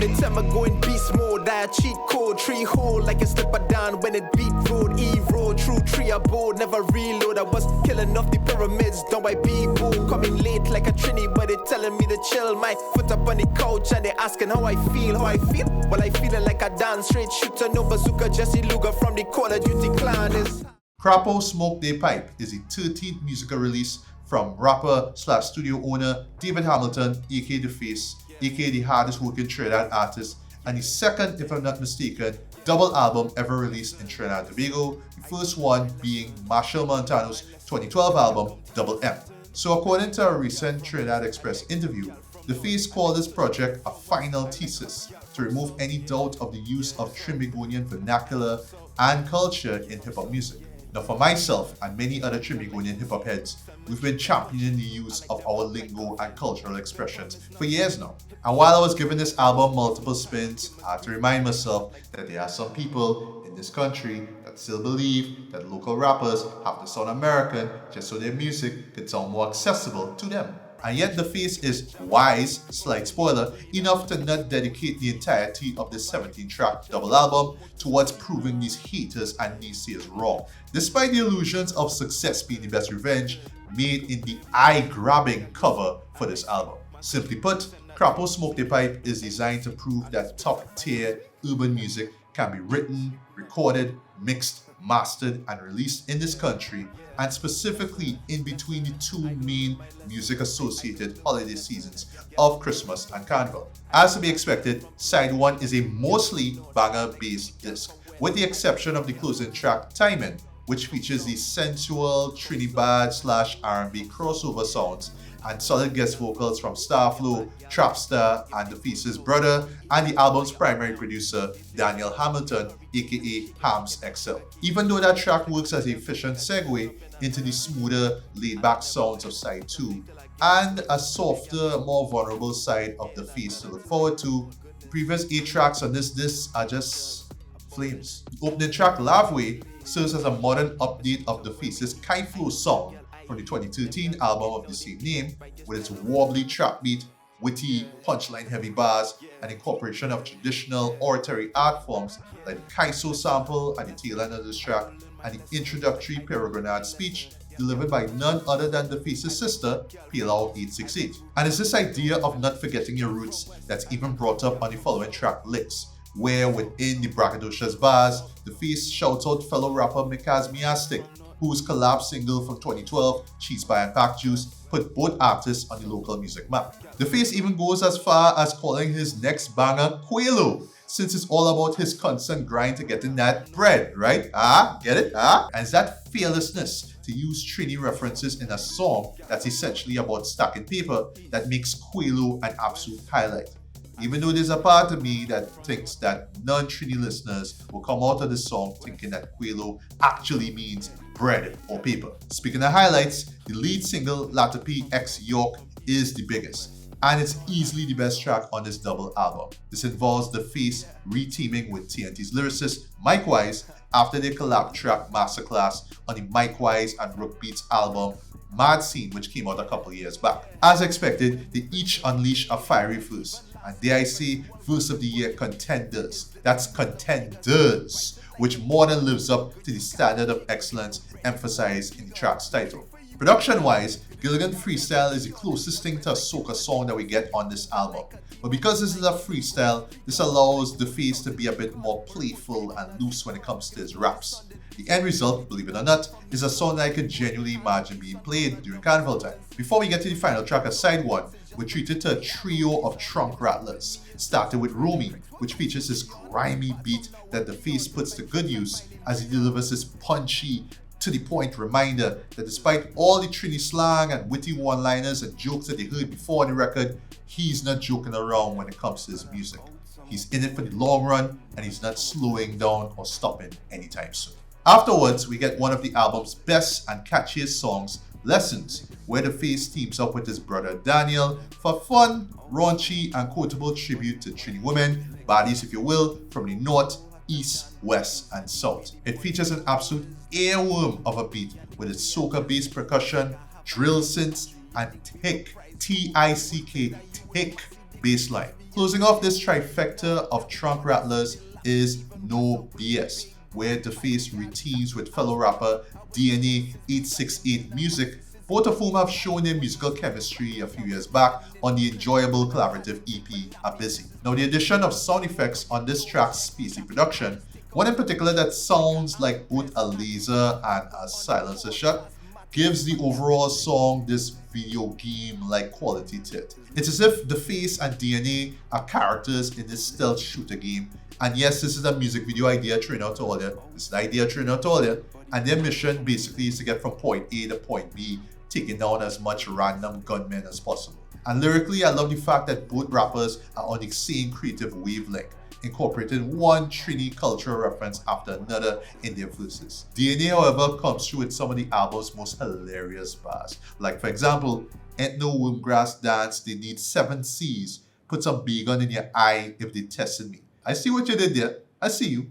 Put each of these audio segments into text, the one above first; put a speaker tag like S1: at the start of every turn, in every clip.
S1: Anytime I go in beast mode, I cheat code, tree hole like a stepper down when it beat road, E-road, true tree abode, never reload. I was killing off the pyramids, down by B-Boo. Coming late like a Trini, but they telling me to chill. My foot up on the couch and they asking how I feel. Well, I feeling like a dance straight shooter, no bazooka, Jesse Luger from the Call of Duty clan is.
S2: Crapaud Smoke Dey Pipe is the 13th musical release from rapper/studio owner David Hamilton, aka The Face, aka the hardest working Trinidad artist, and the second, if I'm not mistaken, double album ever released in Trinidad and Tobago, the first one being Marshall Montano's 2012 album, Double M. So according to a recent Trinidad Express interview, The Face called this project a final thesis to remove any doubt of the use of Trinbagonian vernacular and culture in hip-hop music. Now for myself and many other Trinbagonian hip-hop heads, we've been championing the use of our lingo and cultural expressions for years now. And while I was giving this album multiple spins, I had to remind myself that there are some people in this country that still believe that local rappers have to sound American just so their music could sound more accessible to them. And yet The Face is wise, slight spoiler, enough to not dedicate the entirety of this 17-track double album towards proving these haters and naysayers wrong, despite the illusions of success being the best revenge made in the eye-grabbing cover for this album. Simply put, Crapaud Smoke Dey Pipe is designed to prove that top-tier urban music can be written, recorded, mixed, mastered, and released in this country, and specifically in between the two main music-associated holiday seasons of Christmas and Carnival. As to be expected, Side 1 is a mostly banger-based disc, with the exception of the closing track, Timing, which features the sensual Trinidad/R&B crossover sounds and solid guest vocals from Starflow, Trapstar, and The Face's brother, and the album's primary producer, Daniel Hamilton, aka Hams XL. Even though that track works as a efficient segue into the smoother, laid-back sounds of Side 2, and a softer, more vulnerable side of The Face to look forward to, the previous 8 tracks on this disc are just flames. The opening track, Love Way, serves as a modern update of The Face's Kai Flow song from the 2013 album of the same name, with its wobbly trap beat, witty, punchline-heavy bars, and incorporation of traditional oratory art forms like the Kaiso sample at the tail end of this track, and the introductory Peregrinade speech delivered by none other than The Face's sister, Pilau 868. And it's this idea of not forgetting your roots that's even brought up on the following track, Licks, where within the braggadocious bars, The Face shouts out fellow rapper Mikaz Miastic, whose collab single from 2012, Cheese Pie and Pack Juice, put both artists on the local music map. The Face even goes as far as calling his next banger Quelo, since it's all about his constant grind to getting that bread, right? Get it? And it's that fearlessness to use Trini references in a song that's essentially about stacking paper that makes Quelo an absolute highlight. Even though there's a part of me that thinks that non-Trini listeners will come out of this song thinking that Quelo actually means bread or paper. Speaking of highlights, the lead single, Latapi X York, is the biggest, and it's easily the best track on this double album. This involves The Face re-teaming with TNT's lyricist Mike Wise after their collab track Masterclass on the Mike Wise and Rook Beats album Mad Scene, which came out a couple years back. As expected, they each unleash a fiery verse, and dare I say, verse of the year contenders. That's contenders, which more than lives up to the standard of excellence emphasized in the track's title. Production-wise, Gilligan Freestyle is the closest thing to a soca song that we get on this album. But because this is a freestyle, this allows The Face to be a bit more playful and loose when it comes to his raps. The end result, believe it or not, is a song that I could genuinely imagine being played during Carnival time. Before we get to the final track of Side 1, we're treated to a trio of trunk rattlers, starting with Romy, which features this grimy beat that The Face puts to good use as he delivers this punchy, to-the-point reminder that despite all the Trini slang and witty one-liners and jokes that they heard before on the record, he's not joking around when it comes to his music. He's in it for the long run, and he's not slowing down or stopping anytime soon. Afterwards, we get one of the album's best and catchiest songs, Lessons, where The Face teams up with his brother Daniel for fun, raunchy, and quotable tribute to Trini women, baddies if you will, from the north, east, west, and south. It features an absolute earworm of a beat with its soca-based percussion, drill synths, and thick, T-I-C-K, thick bass line. Closing off this trifecta of trunk rattlers is No BS, where DeFace reteams with fellow rapper DNA 868 Music, both of whom have shown their musical chemistry a few years back on the enjoyable collaborative EP A Busy. Now the addition of sound effects on this track's spacey production, one in particular that sounds like both a laser and a silencer shot, gives the overall song this video game-like quality to it. It's as if DeFace and DNA are characters in this stealth shooter game. And yes, this is a music video idea thrown out to all you. This is the idea thrown out to all you. And their mission basically is to get from point A to point B, taking down as much random gunmen as possible. And lyrically, I love the fact that both rappers are on the same creative wavelength, incorporating one Trini cultural reference after another in their verses. DNA, however, comes through with some of the album's most hilarious bars. Like for example, ain't no wormgrass dance, they need 7 C's. Put some bacon in your eye if they tested me. I see what you did there. I see you.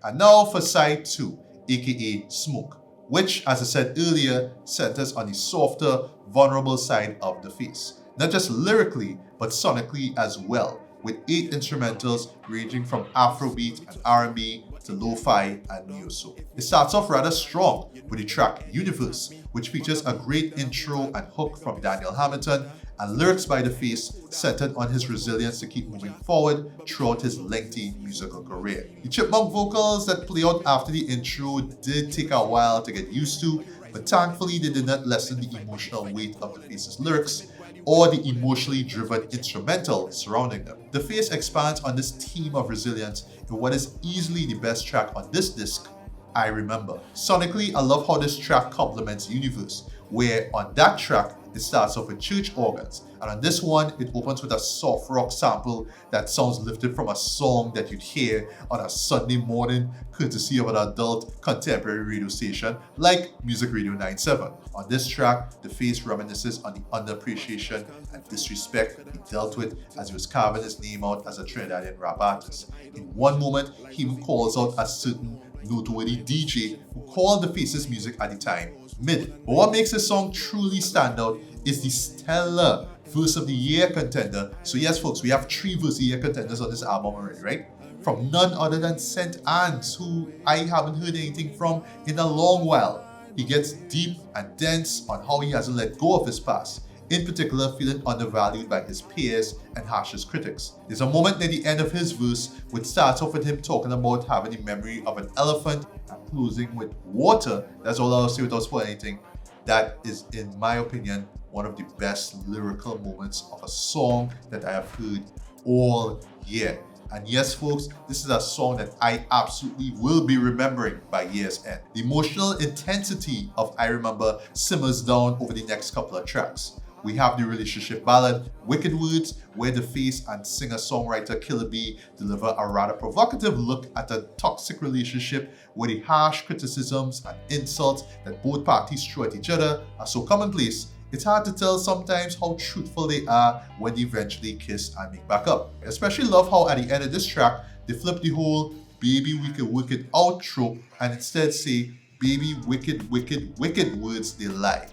S2: And now for side 2, aka Smoke, which, as I said earlier, centers on the softer, vulnerable side of DeFace. Not just lyrically, but sonically as well, with 8 instrumentals ranging from Afrobeat and R&B to lo-fi and neo-soul. It starts off rather strong with the track Universe, which features a great intro and hook from Daniel Hamilton and lyrics by DeFace centered on his resilience to keep moving forward throughout his lengthy musical career. The chipmunk vocals that play out after the intro did take a while to get used to, but thankfully they did not lessen the emotional weight of DeFace's lyrics or the emotionally driven instrumental surrounding them. DeFace expands on this theme of resilience in what is easily the best track on this disc, I Remember. Sonically, I love how this track complements Universe, where on that track, it starts off with church organs, and on this one, it opens with a soft rock sample that sounds lifted from a song that you'd hear on a Sunday morning, courtesy of an adult contemporary radio station like Music Radio 97. On this track, DeFace reminisces on the underappreciation and disrespect he dealt with as he was carving his name out as a Trinidadian rap artist. In one moment, he even calls out a certain noteworthy DJ who called DeFace's music at the time mid. But what makes this song truly stand out is the stellar Verse of the Year contender. So yes folks, we have 3 Verse of the Year contenders on this album already, right? From none other than St. Anne's, who I haven't heard anything from in a long while. He gets deep and dense on how he hasn't let go of his past, in particular feeling undervalued by his peers and harshest critics. There's a moment near the end of his verse which starts off with him talking about having the memory of an elephant and closing with water. That's all I'll say without spoiling anything. That is, in my opinion, one of the best lyrical moments of a song that I have heard all year. And yes folks, this is a song that I absolutely will be remembering by year's end. The emotional intensity of I Remember simmers down over the next couple of tracks. We have the relationship ballad, Wicked Words, where DeFace and singer-songwriter Killer B deliver a rather provocative look at a toxic relationship where the harsh criticisms and insults that both parties throw at each other are so commonplace. It's hard to tell sometimes how truthful they are when they eventually kiss and make back up. I especially love how at the end of this track, they flip the whole baby we can work it out trope and instead say baby wicked words they lie.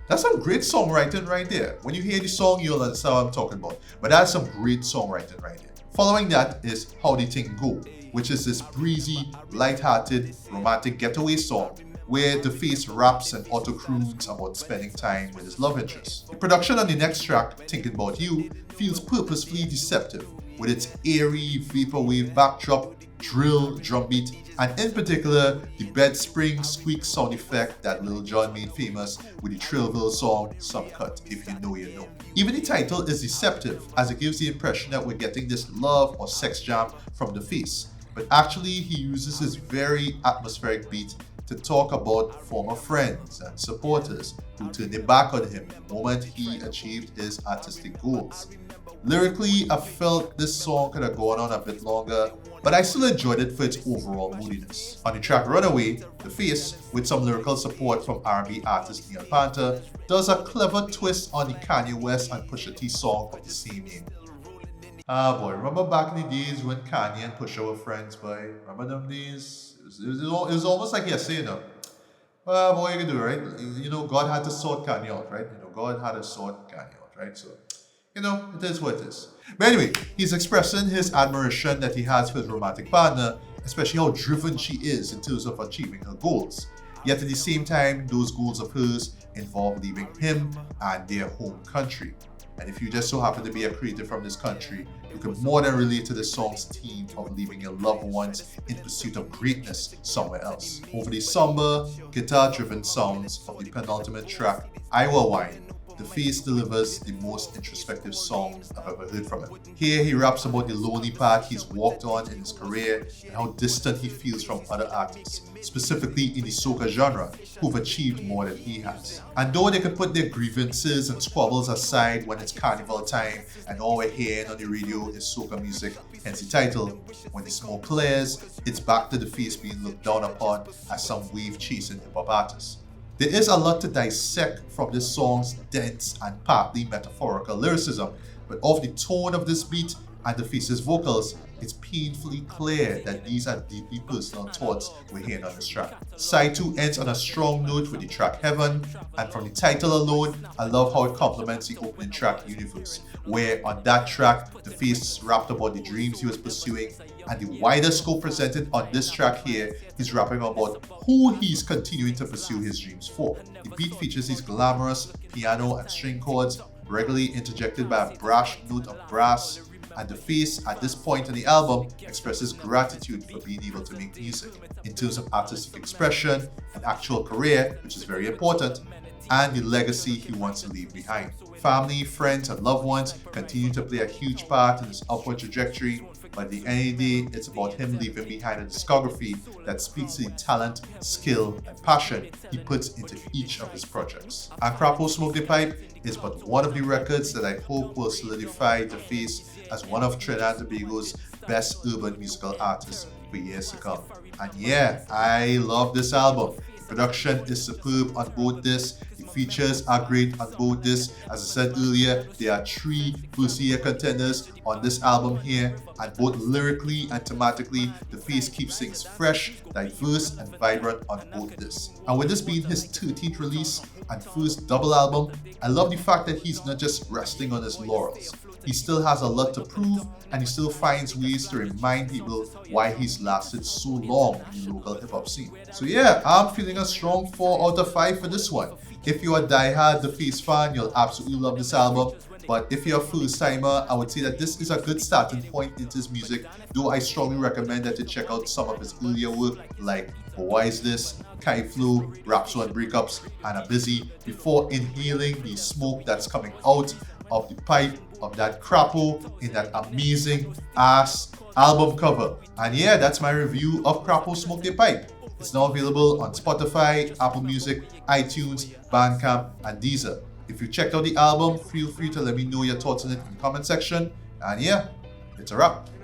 S2: That's some great songwriting right there. When you hear the song, you'll understand what I'm talking about. But that's some great songwriting right there. Following that is How They Think Go, which is this breezy, light-hearted, romantic getaway song where DeFace raps and auto-croons about spending time with his love interest. The production on the next track, Thinking About You, feels purposefully deceptive with its airy vaporwave backdrop, drill, drum beat, and in particular, the bed spring squeak sound effect that Lil Jon made famous with the Trillville song Some Cut, If You Know You Know. Even the title is deceptive as it gives the impression that we're getting this love or sex jam from DeFace, but actually he uses this very atmospheric beat to talk about former friends and supporters who turned their back on him the moment he achieved his artistic goals. Lyrically, I felt this song could have gone on a bit longer, but I still enjoyed it for its overall moodiness. On the track Runaway, DeFace, with some lyrical support from R&B artist Neil Panther, does a clever twist on the Kanye West and Pusha T song of the same name. Ah boy, remember back in the days when Kanye and Pusha were friends, boy? Remember them days? It was almost like yesterday, you know. Well, what you can do, right? You know, God had to sort Kanye out, right? God had to sort Kanye out, right? So, You know, it is what it is. But anyway, he's expressing his admiration that he has for his romantic partner, especially how driven she is in terms of achieving her goals. Yet at the same time, those goals of hers involve leaving him and their home country. And if you just so happen to be a creator from this country, you can more than relate to the song's theme of leaving your loved ones in pursuit of greatness somewhere else. Over the somber, guitar-driven sounds of the penultimate track, Iwer Wine, The Face delivers the most introspective song I've ever heard from him. Here he raps about the lonely path he's walked on in his career and how distant he feels from other artists, specifically in the soca genre, who've achieved more than he has. And though they can put their grievances and squabbles aside when it's carnival time and all we're hearing on the radio is soca music, hence the title, when the smoke clears, it's back to The Face being looked down upon as some wave-chasing hip-hop artist. There is a lot to dissect from this song's dense and partly metaphorical lyricism, but of the tone of this beat and The Face's vocals, it's painfully clear that these are deeply personal thoughts we're hearing on this track. Side 2 ends on a strong note with the track Heaven, and from the title alone, I love how it complements the opening track Universe, where on that track, The Face rapped about the dreams he was pursuing, and the wider scope presented on this track here, he's rapping about who he's continuing to pursue his dreams for. The beat features these glamorous piano and string chords, regularly interjected by a brash note of brass, and The Face at this point in the album expresses gratitude for being able to make music in terms of artistic expression, an actual career, which is very important, and the legacy he wants to leave behind. Family, friends, and loved ones continue to play a huge part in his upward trajectory, but at the end of the day, it's about him leaving behind a discography that speaks to the talent, skill, and passion he puts into each of his projects. And Crapaud Smoke Dey Pipe is but one of the records that I hope will solidify The Face as one of Trinidad and Tobago's best urban musical artists for years to come. And yeah, I love this album. The production is superb on both discs. The features are great on both discs. As I said earlier, there are 3 first-year contenders on this album here, and both lyrically and thematically, The Face keeps things fresh, diverse, and vibrant on both discs. And with this being his 13th release and first double album, I love the fact that he's not just resting on his laurels. He still has a lot to prove, and he still finds ways to remind people why he's lasted so long in the local hip-hop scene. So yeah, I'm feeling a strong 4 out of 5 for this one. If you're a die-hard The Face fan, you'll absolutely love this album. But if you're a first-timer, I would say that this is a good starting point into his music, though I strongly recommend that you check out some of his earlier work like Why Is This, Kai Flow, Raps on Breakups, and A Busy, before inhaling the smoke that's coming out of the pipe of that Crapaud in that amazing ass album cover. And yeah, that's my review of Crapaud Smoke Dey Pipe. It's now available on Spotify, Apple Music, iTunes, Bandcamp, and Deezer. If you checked out the album, feel free to let me know your thoughts on it in the comment section. And yeah, it's a wrap.